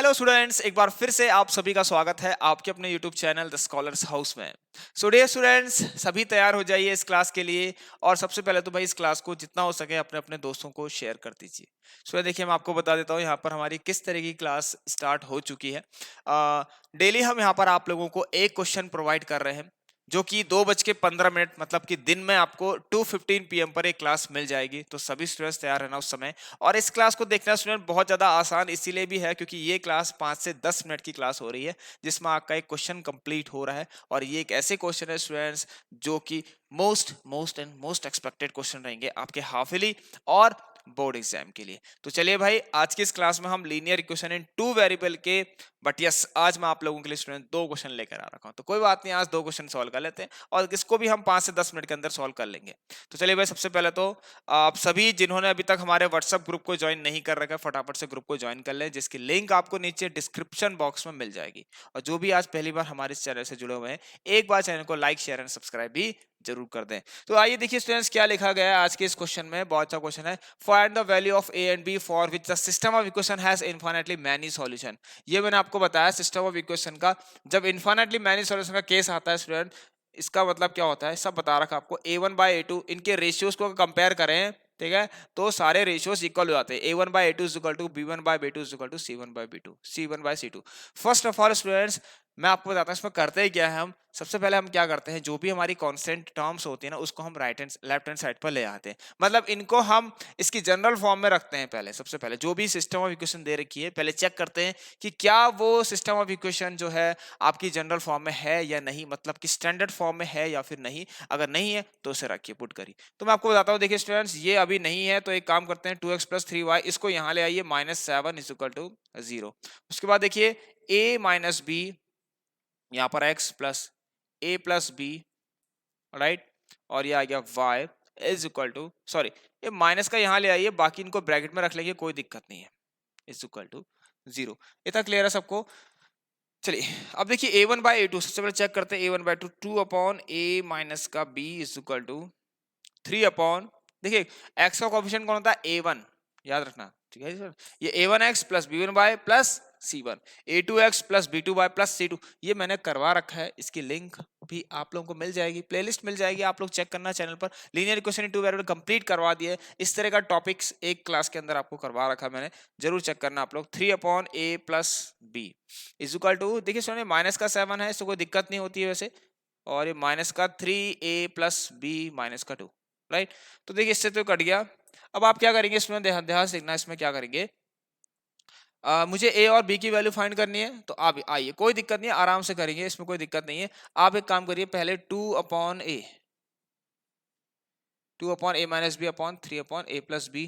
Hello students, एक बार फिर से आप सभी का स्वागत है आपके अपने YouTube channel the scholars house में। सो डियर स्टूडेंट्स, सभी तैयार हो जाइए इस क्लास के लिए। और सबसे पहले तो भाई इस क्लास को जितना हो सके अपने अपने दोस्तों को शेयर कर दीजिए। सो देखिए, मैं आपको बता देता हूँ यहाँ पर हमारी किस तरह की क्लास स्टार्ट हो चुकी है। डेली हम यहाँ पर आप लोगों को एक क्वेश्चन प्रोवाइड कर रहे हैं, जो कि 2:15 मतलब कि दिन में आपको 2:15 PM पर एक क्लास मिल जाएगी। तो सभी स्टूडेंट्स तैयार रहना उस समय। और इस क्लास को देखना स्टूडेंट बहुत ज्यादा आसान इसीलिए भी है क्योंकि ये क्लास 5 से 10 मिनट की क्लास हो रही है, जिसमें आपका एक क्वेश्चन कंप्लीट हो रहा है। और ये एक ऐसे क्वेश्चन है स्टूडेंट्स जो कि मोस्ट एक्सपेक्टेड क्वेश्चन रहेंगे आपके हाफ ईयरली और बोर्ड एग्जाम के लिए। तो चलिए भाई, आज की इस क्लास में हम लीनियर इक्वेशन इन 2 वेरिएबल के, बट यस, आज मैं आप लोगों के लिए स्टूडेंट 2 क्वेश्चन लेकर आ रखा हूं। तो कोई बात नहीं, आज 2 क्वेश्चन सॉल्व कर लेते हैं और इसको भी हम 5 से 10 मिनट के अंदर सॉल्व कर लेंगे। तो चलिए भाई, सबसे पहले तो आप सभी जिन्होंने अभी तक हमारे व्हाट्सएप ग्रुप को ज्वाइन नहीं कर रखा है, फटाफट से ग्रुप को ज्वाइन कर लें, जिसकी लिंक आपको नीचे डिस्क्रिप्शन बॉक्स में मिल जाएगी। और जो भी आज पहली बार हमारे इस चैनल से जुड़े हुए हैं, एक बार चैनल को लाइक शेयर एंड सब्सक्राइब भी जरूर कर दें। तो आइए देखिए स्टूडेंट्स, क्या लिखा गया है आज के इस क्वेश्चन में। बहुत अच्छा क्वेश्चन है। Find the value of A and B for which the system of equation has infinitely many solution. ये मैंने आपको बताया सिस्टम ऑफ इक्वेशन का जब इनफाइनाइटली मैनी सॉल्यूशन का केस आता है स्टूडेंट, इसका मतलब क्या होता है सब बता रखा आपको। a1/a2 इनके रेशियोज को कंपेयर करें, ठीक है, तो सारे रेशियोज इक्वल हो जाते हैं। a1/a2 is equal to b1/b2 is equal to c1/b2 c1/c2। First of all students, मैं आपको बताता हूँ इसमें करते ही क्या है। हम सबसे पहले हम क्या करते हैं, जो भी हमारी कांस्टेंट टर्म्स होती है ना, उसको हम लेफ्ट हैंड साइड पर ले आते हैं। मतलब इनको हम इसकी जनरल फॉर्म में रखते हैं। पहले सबसे पहले जो भी सिस्टम ऑफ इक्वेशन दे रखी है, पहले चेक करते हैं कि क्या वो सिस्टम ऑफ इक्वेशन जो है आपकी जनरल फॉर्म में है या नहीं, मतलब कि स्टैंडर्ड फॉर्म में है या फिर नहीं। अगर नहीं है तो उसे रखिए, पुट करिए। तो मैं आपको बताता हूँ, देखिए स्टूडेंट्स, ये अभी नहीं है तो एक काम करते हैं, 2x + 3y इसको यहाँ ले आइए, -7 इज इक्वल टू 0। उसके बाद देखिए a - b, यहाँ पर x + a + b, राइट, और ये आ गया y is equal to, sorry, ये माइनस का यहाँ ले आइए, बाकी इनको ब्रैकेट में रख लेंगे, कोई दिक्कत नहीं है, इज इक्वल टू 0। इतना क्लियर है सबको। चलिए अब देखिए a1/a2 सबसे पहले चेक करते हैं। a1/2 2/a - b is equal to 3 देखिए x का कोएफिशिएंट कौन होता है, a1, याद रखना, ठीक है सर। ये a1x + b1y + c1, a2x + b2y + c2, ये मैंने करवा रखा है। इसकी लिंक भी आप लोगों को मिल जाएगी, प्लेलिस्ट मिल जाएगी, आप लोग चेक करना चैनल पर। Linear equation in 2 variable complete करवा दिए। इस तरह का टॉपिक्स एक क्लास के अंदर आपको करवा रखा है मैंने, जरूर चेक करना आप लोग। 3/a + b is equal to, देखिए सुनिए, माइनस का 7 है, इससे कोई दिक्कत नहीं होती है वैसे, और ये माइनस का 3a + b - 2, राइट। तो देखिए इससे तो कट गया। अब आप क्या करेंगे इसमें, ध्यान से देखना, इसमें क्या करेंगे, मुझे a और b की वैल्यू फाइंड करनी है। तो आप आइए, कोई दिक्कत नहीं है, आराम से करेंगे, इसमें कोई दिक्कत नहीं है। आप एक काम करिए, पहले 2/a - b 3/a + b,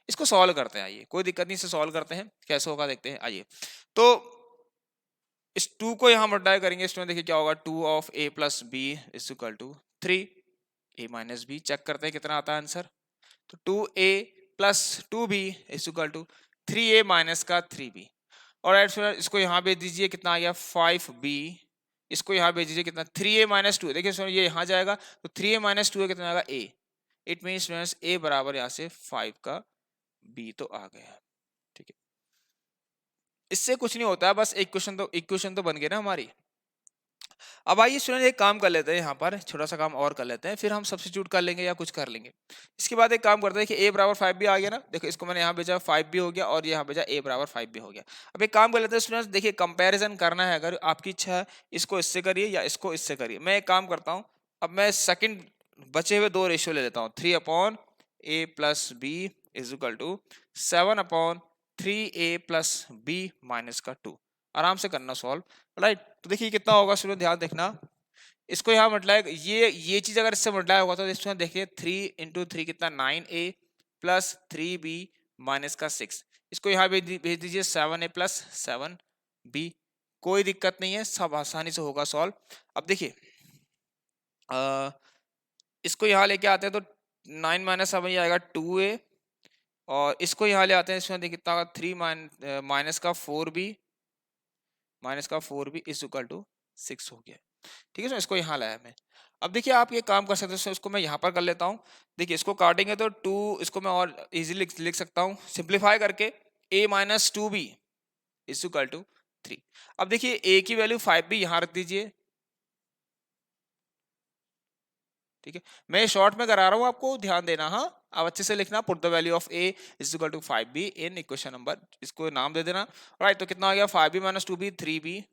इसको सॉल्व करते हैं। आइए, कोई दिक्कत नहीं, इसे सॉल्व करते हैं, कैसे होगा देखते हैं। आइए, तो इस 2 को यहाँ मल्टीप्लाई करेंगे, इसमें देखिए क्या होगा, 2 of a + b is equal to 3a - b। Check करते हैं कितना आता है आंसर। तो 2a + 2b is equal to 3a - 3b। और इसको यहाँ भेज दीजिए, कितना आ गया 5b। इसको यहाँ भेज दीजिए, कितना 3a - 2, देखिए सुनिए, ये यहाँ जाएगा तो 3a - 2 कितना आएगा a। It mean students a बराबर यहाँ से 5 का b तो आ गया, ठीक है। इससे कुछ नहीं होता है, बस इक्वेशन तो बन गई ना हमारी। अब आइए स्टूडेंट, एक काम कर लेते हैं, यहाँ पर छोटा सा काम और कर लेते हैं, फिर हम सब्स्टिट्यूट कर लेंगे या कुछ कर लेंगे। इसके बाद एक काम करते हैं कि a बराबर 5 भी आ गया ना, देखो इसको मैंने यहाँ भेजा 5 भी हो गया, और यहाँ भेजा a बराबर 5 भी हो गया। अब एक काम कर लेते हैं स्टूडेंट्स, देखिए कंपैरिजन करना है, अगर आपकी इच्छा है इसको इससे करिए या इसको इससे करिए। मैं एक काम करता हूँ, अब मैं सेकंड बचे हुए 2 रेशियो ले लेता हूँ। 3/a + b is equal to 7/3a + b - 2। आराम से करना सॉल्व, राइट। तो देखिए कितना होगा स्टूडेंट, ध्यान देखना, इसको यहाँ मल्टीप्लाई, ये चीज अगर इससे मल्टीप्लाई होगा तो इसमें देखिए 3 × 3 कितना 9a + 3b - 6। इसको यहाँ भेज दीजिए 7a + 7b। कोई दिक्कत नहीं है, सब आसानी से होगा सॉल्व। अब देखिए इसको यहाँ लेके आते हैं तो 9 - 7 ये आएगा 2a, और इसको यहाँ ले आते हैं, इसमें देखिए कितना 3 - 4b इज इक्वल टू 6 हो गया, ठीक है। इसको यहाँ लाया मैं। अब देखिए आप ये काम कर सकते हैं, इसको मैं यहाँ पर कर लेता हूँ। देखिए इसको काटेंगे तो 2, इसको मैं और इजीली लिख सकता हूँ सिंप्लीफाई करके, a - 2b is equal to 3। अब देखिए a की वैल्यू 5 भी यहां रख दीजिए, ठीक है। मैं शॉर्ट में करा रहा हूं, आपको ध्यान देना। हाँ, अब अच्छे से लिखना, put the value of a is equal to 5b in equation number, इसको नाम दे देना, राइट। तो कितना आ गया 5b minus 2b 3b,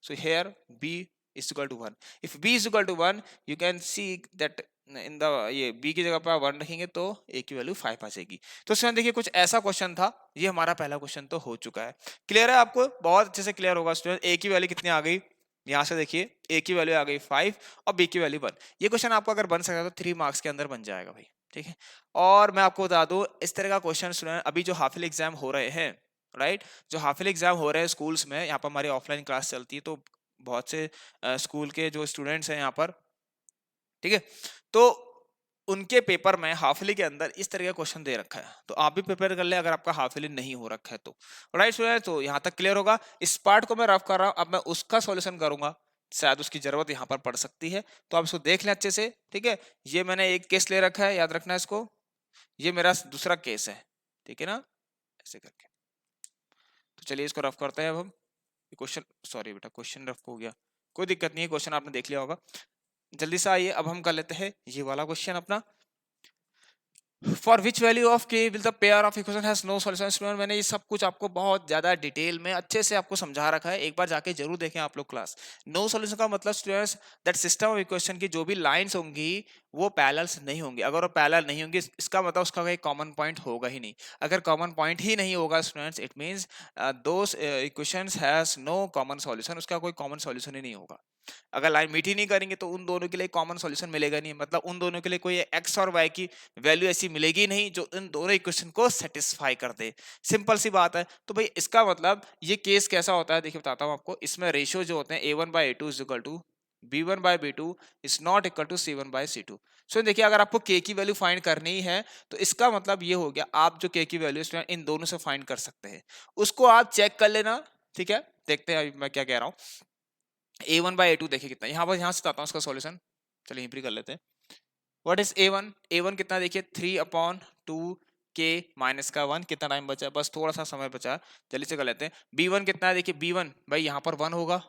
so here b is equal to 1। if b is equal to 1 you can see that in the ये b की जगह पर आप 1 रखेंगे तो a की वैल्यू 5 आ जाएगी। तो इसमें देखिए कुछ ऐसा क्वेश्चन था, ये हमारा पहला क्वेश्चन तो हो चुका है। क्लियर है आपको? बहुत अच्छे से क्लियर होगा स्टूडेंट। a की वैल्यू कितनी आ गई, यहाँ से देखिए a की वैल्यू आ गई 5 और b की वैल्यू 1। ये क्वेश्चन आपको अगर बन सकता है तो 3 मार्क्स के अंदर बन जाएगा भाई, ठीक है। और मैं आपको बता दूं, इस तरह का क्वेश्चन स्टूडेंट अभी जो हाफ ईयरली एग्जाम हो रहे हैं, राइट, जो हाफ ईयरली एग्जाम हो रहे हैं स्कूल्स में, यहाँ पर हमारी ऑफलाइन क्लास चलती है, तो बहुत से स्कूल के जो स्टूडेंट्स हैं यहाँ पर, ठीक है, तो उनके पेपर में हाफ ईयरली के अंदर इस तरह का क्वेश्चन दे रखा है। तो आप भी प्रिपेयर कर ले अगर आपका हाफ ईयरली नहीं हो रखा है तो, राइट स्टूडेंट। तो यहाँ तक क्लियर होगा। इस पार्ट को मैं रफ कर रहा हूँ, अब मैं उसका सॉल्यूशन करूंगा, शायद उसकी जरूरत यहाँ पर पड़ सकती है, तो आप इसको देख लें अच्छे से, ठीक है। ये मैंने एक केस ले रखा है, याद रखना है इसको, ये मेरा दूसरा केस है, ठीक है ना, ऐसे करके। तो चलिए इसको रफ करते हैं अब हम। क्वेश्चन, सॉरी बेटा क्वेश्चन रफ हो गया, कोई दिक्कत नहीं है, क्वेश्चन आपने देख लिया होगा। जल्दी से आइए अब हम कर लेते हैं ये वाला क्वेश्चन अपना। For which value of K will the pair of equation has no solution. मैंने ये सब कुछ आपको बहुत ज्यादा डिटेल में अच्छे से आपको समझा रखा है, एक बार जाके जरूर देखें आप लोग क्लास। नो सॉल्यूशन का मतलब students that system of equation की जो भी लाइंस होंगी वो पैरेलल्स नहीं होंगी। अगर वो पैरेलल नहीं होंगी इसका मतलब उसका कोई कॉमन पॉइंट होगा ही नहीं। अगर कॉमन पॉइंट ही नहीं होगा students, it means those equations has no common solution, उसका कोई कॉमन सॉल्यूशन ही नहीं होगा। अगर लाइन मीट ही नहीं करेंगे तो उन दोनों के लिए कॉमन सॉल्यूशन मिलेगा नहीं, मतलब उन दोनों के लिए कोई एक्स और वाई की वैल्यू ऐसी मिलेगी नहीं जो इन दोनों इक्वेशन को सेटिस्फाई कर दे। सिंपल सी बात है। तो भाई इसका मतलब ये केस कैसा होता है, देखिए बताता हूँ आपको। इसमें रेशियो जो होते हैं a1/a2 is equal to b1/b2 is not equal to c1/c2। So देखिए अगर आपको k की वैल्यू फाइंड करनी है तो इसका मतलब ये हो गया, आप जो k की वैल्यू इन दोनों से फाइंड कर सकते हैं, उसको आप चेक कर लेना, ठीक है। देखते हैं अभी मैं क्या कह रहा हूँ। a1/a2 देखिए कितना, यहाँ पर यहाँ से आता हूँ उसका सॉल्यूशन, चलिए यहीं पर कर लेते हैं। What is a1? a1 कितना देखिए 3/2 k माइनस का 1। कितना टाइम बचा, बस थोड़ा सा समय बचा, जल्दी से कर लेते हैं। b1 कितना है देखिए, b1 भाई यहाँ पर 1 होगा,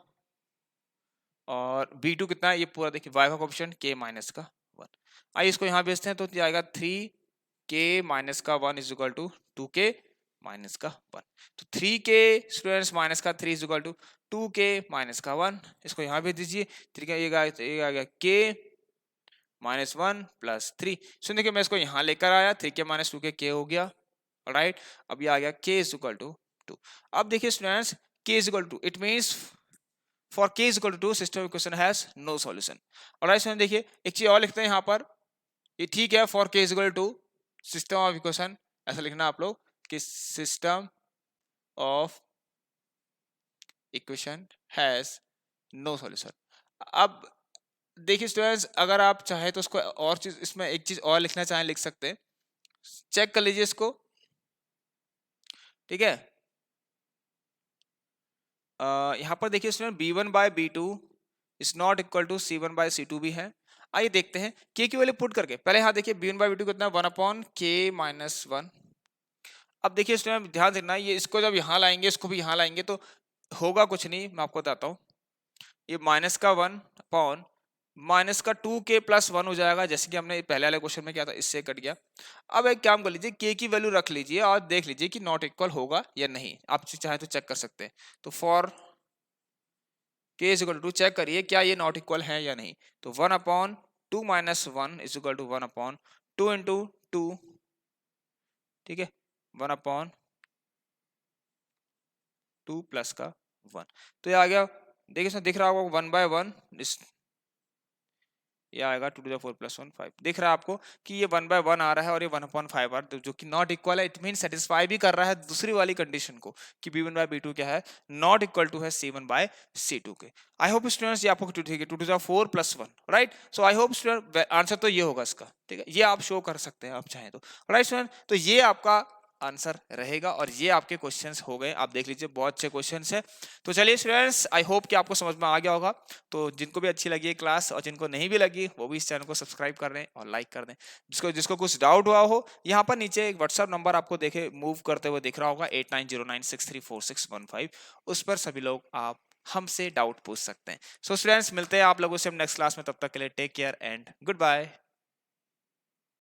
और b2 कितना है, ये पूरा देखिए y का कोएफिशिएंट k माइनस का 1। आइए इसको यहाँ भेजते हैं, तो जाएगा 3k माइनस का 1 is equal to 2k minus का 1। तो 3k स्टूडेंट्स माइनस का 3 is equal to 2k minus का 1। इसको यहाँ भेज दीजिए, 3 का ये आ गया k माइनस 1 प्लस 3। सुन देखिए मैं इसको यहाँ लेकर आया, 3k माइनस 2k k हो गया, राइट। अब ये आ गया k इज इक्वल टू 2। अब देखिए students k is equal to, it means for k is equal to 2 system equation has no solution. Alright student, देखिए एक चीज और लिखते हैं यहाँ पर, ये ठीक है, for k is equal to system of equation, ऐसा लिखना आप लोग कि system of equation has no solution. अब देखिए स्टूडेंट्स अगर आप चाहे तो उसको और चीज, इसमें एक चीज और लिखना चाहें लिख सकते हैं, चेक कर लीजिए इसको, ठीक है। यहाँ पर देखिए student b1/b2 is not equal to c1/c2 भी है। आइए देखते हैं k की वैल्यू पुट करके। पहले यहाँ देखिए b1/b2 कितना, 1/k माइनस 1। अब देखिए स्टूडेंट ध्यान देना, ये इसको जब यहाँ लाएंगे इसको भी यहाँ लाएंगे तो होगा कुछ नहीं, मैं आपको बताता हूँ। ये माइनस का 1 अपॉन माइनस का 2k प्लस 1 हो जाएगा, जैसे कि हमने पहले वाले क्वेश्चन में किया था, इससे कट गया। अब एक काम कर लीजिए, k की वैल्यू रख लीजिए और देख लीजिए कि नॉट इक्वल होगा या नहीं, आप चाहे तो चेक कर सकते हैं। तो for k is equal to, check करिए क्या ये नॉट इक्वल है या नहीं। तो 1/2 minus 1 is equal to 1/2 into 2, ठीक है, 1/2 प्लस का 1। तो ये आ गया, देखिए इसमें दिख रहा होगा 1/1, ये आएगा 2⁴ + 1 5। दिख रहा है आपको कि ये 1/1 आ रहा है और ये 1/5 आ रहा है, जो कि नॉट इक्वल है। इट मीन सेटिस्फाई भी कर रहा है दूसरी वाली कंडीशन को कि b1/b2 क्या है, नॉट इक्वल टू है c1/c2 के। आई होप स्टूडेंट्स ये आपको ठीक है, 2⁴ + 1, right. So I hope student answer तो ये होगा इसका, ठीक है, ये आप शो कर सकते हैं आप चाहें तो, राइट स्टूडेंट। तो ये आपका आंसर रहेगा और ये आपके क्वेश्चंस हो गए। आप देख लीजिए बहुत अच्छे क्वेश्चंस है। तो चलिए स्टूडेंट्स, आई होप कि आपको समझ में आ गया होगा। तो जिनको भी अच्छी लगी क्लास और जिनको नहीं भी लगी वो भी इस चैनल को सब्सक्राइब कर दें और लाइक कर दें। जिसको जिसको कुछ डाउट हुआ हो, यहाँ पर नीचे एक व्हाट्सएप नंबर आपको देखे मूव करते हुए दिख रहा होगा 8909634615, उस पर सभी लोग आप हमसे डाउट पूछ सकते हैं। सो स्टूडेंट्स, मिलते हैं आप लोगों से हम नेक्स्ट क्लास में, तब तक के लिए take care and good bye.